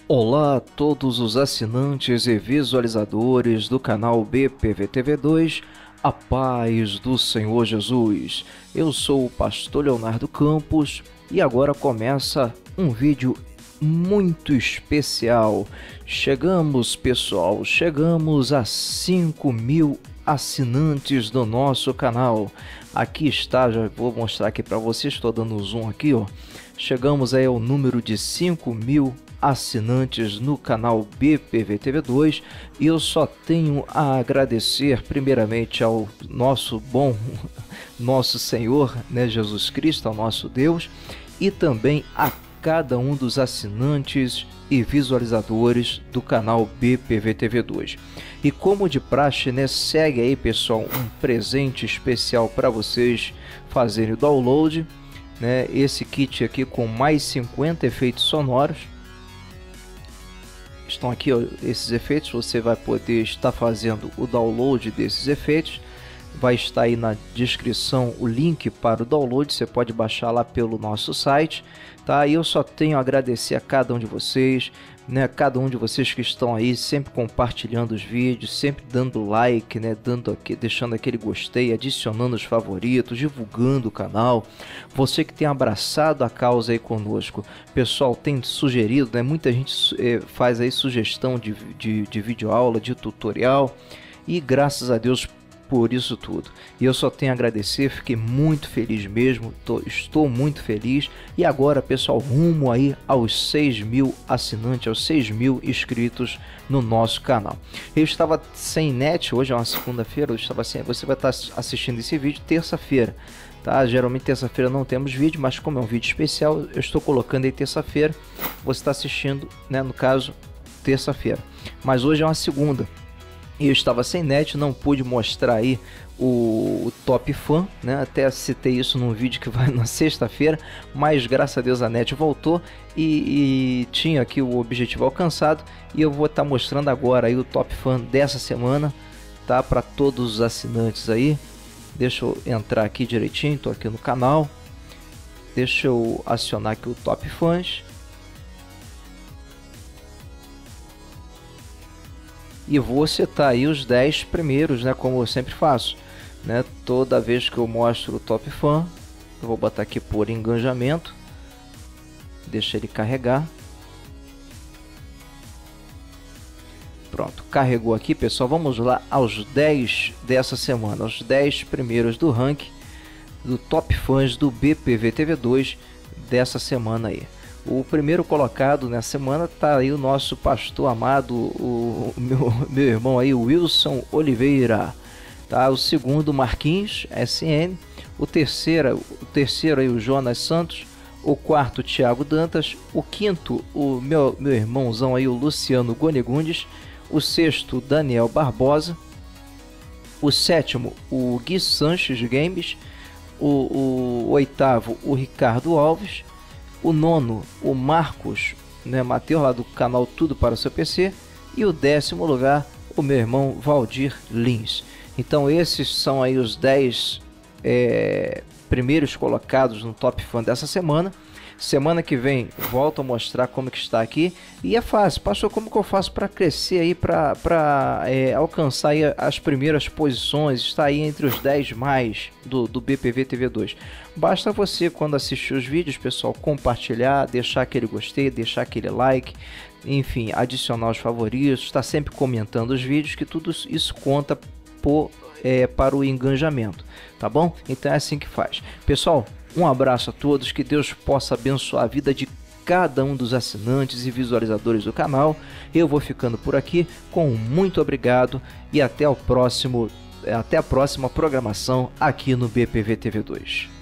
Olá a todos os assinantes e visualizadores do canal BPVTV2, a paz do Senhor Jesus. Eu sou o pastor Leonardo Campos e agora começa um vídeo muito especial. Chegamos, pessoal, chegamos a 5.000 assinantes do nosso canal. Aqui está, já vou mostrar aqui para vocês, estou dando zoom aqui, ó. Chegamos aí ao número de 5.000 assinantes no canal BPVTV2 e eu só tenho a agradecer primeiramente ao nosso Senhor, né, Jesus Cristo, ao nosso Deus, e também a cada um dos assinantes e visualizadores do canal BPVTV2. E como de praxe, né, segue aí, pessoal, um presente especial para vocês fazerem o download, né, esse kit aqui com mais 50 efeitos sonoros. Estão aqui, ó, esses efeitos. Você vai poder estar fazendo o download desses efeitos. Vai estar aí na descrição o link para o download. Você pode baixar lá pelo nosso site, tá? E eu só tenho a agradecer a cada um de vocês, né? Cada um de vocês que estão aí sempre compartilhando os vídeos, sempre dando like, né? Deixando aquele gostei, adicionando os favoritos, divulgando o canal. Você que tem abraçado a causa aí conosco, pessoal, tem sugerido, né? Muita gente faz aí sugestão de vídeo aula, de tutorial, e graças a Deus por isso tudo. E eu só tenho a agradecer, fiquei muito feliz mesmo, estou muito feliz. E agora, pessoal, rumo aí aos 6.000 assinantes, aos 6.000 inscritos no nosso canal. Eu estava sem net, hoje é uma segunda-feira, você vai estar assistindo esse vídeo terça-feira, tá? Geralmente terça-feira não temos vídeo, mas como é um vídeo especial, eu estou colocando aí terça-feira. Você está assistindo, né, no caso, terça-feira. Mas hoje é uma segunda. E eu estava sem net, não pude mostrar aí o Top Fan, né? Até citei isso num vídeo que vai na sexta-feira, mas graças a Deus a net voltou e tinha aqui o objetivo alcançado. E eu vou estar mostrando agora aí o Top Fan dessa semana, tá? Para todos os assinantes aí. Deixa eu entrar aqui direitinho, estou aqui no canal. Deixa eu acionar aqui o Top Fans. E vou citar aí os 10 primeiros, né, como eu sempre faço, né? Toda vez que eu mostro o Top Fan, eu vou botar aqui por engajamento, deixa ele carregar. Pronto, carregou aqui, pessoal. Vamos lá aos 10 dessa semana, os 10 primeiros do ranking do Top Fãs do BPVTV2 dessa semana aí. O primeiro colocado nessa semana tá aí o nosso pastor amado, o meu irmão aí, o Wilson Oliveira, tá? O segundo, Marquinhos SN, o terceiro aí, o Jonas Santos, o quarto, Thiago Dantas, o quinto, o meu irmãozão aí, o Luciano Gonegundes, o sexto, Daniel Barbosa, o sétimo, o Gui Sanches Games, o oitavo, o Ricardo Alves, o nono, o Marcos, né, Mateus, lá do canal Tudo para o Seu PC, e o 10º lugar, o meu irmão Valdir Lins. Então esses são aí os 10 primeiros colocados no Top Fan dessa semana. Semana que vem volto a mostrar como que está aqui. E é fácil, pastor, como que eu faço para crescer aí, para alcançar aí as primeiras posições, estar aí entre os 10 mais do BPVTV2? Basta você, quando assistir os vídeos, pessoal, compartilhar, deixar aquele gostei, deixar aquele like, enfim, adicionar os favoritos, estar sempre comentando os vídeos, que tudo isso conta para o engajamento, tá bom? Então é assim que faz. Pessoal, um abraço a todos, que Deus possa abençoar a vida de cada um dos assinantes e visualizadores do canal. Eu vou ficando por aqui, com muito obrigado e até a próxima programação aqui no BPVTV2.